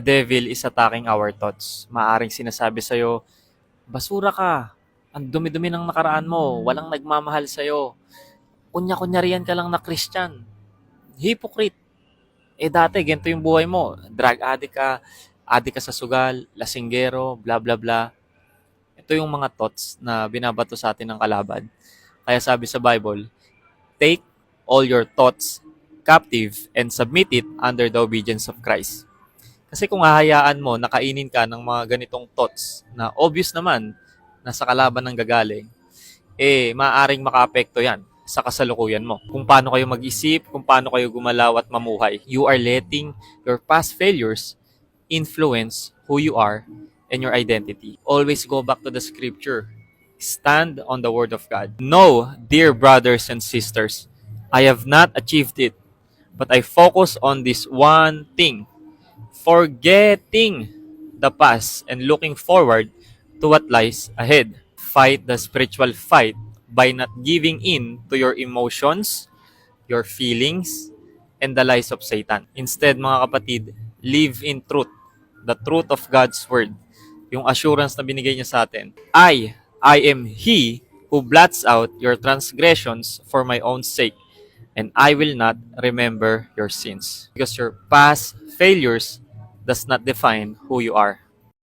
devil is attacking our thoughts. Maaring sinasabi sa'yo, basura ka, ang dumi-dumi ng nakaraan mo, walang nagmamahal sa'yo, kunya-kunyarian ka lang na Christian, hypocrite. Dati, ganito yung buhay mo, drug addict ka sa sugal, lasinggero, bla bla bla. Ito yung mga thoughts na binabato sa atin ng kalaban. Kaya sabi sa Bible, take all your thoughts captive and submit it under the obedience of Christ. Kasi kung hahayaan mo, nakainin ka ng mga ganitong thoughts na obvious naman na sa kalaban ng gagaling, maaaring makaapekto yan sa kasalukuyan mo. Kung paano kayo mag-isip, kung paano kayo gumalaw at mamuhay. You are letting your past failures influence who you are and your identity. Always go back to the scripture. Stand on the word of God. No, dear brothers and sisters, I have not achieved it, but I focus on this one thing, forgetting the past and looking forward to what lies ahead. Fight the spiritual fight by not giving in to your emotions, your feelings, and the lies of Satan. Instead, mga kapatid, live in truth, the truth of God's word, yung assurance na binigay niya sa atin. I am He who blots out your transgressions for my own sake, and I will not remember your sins. Because your past failures does not define who you are.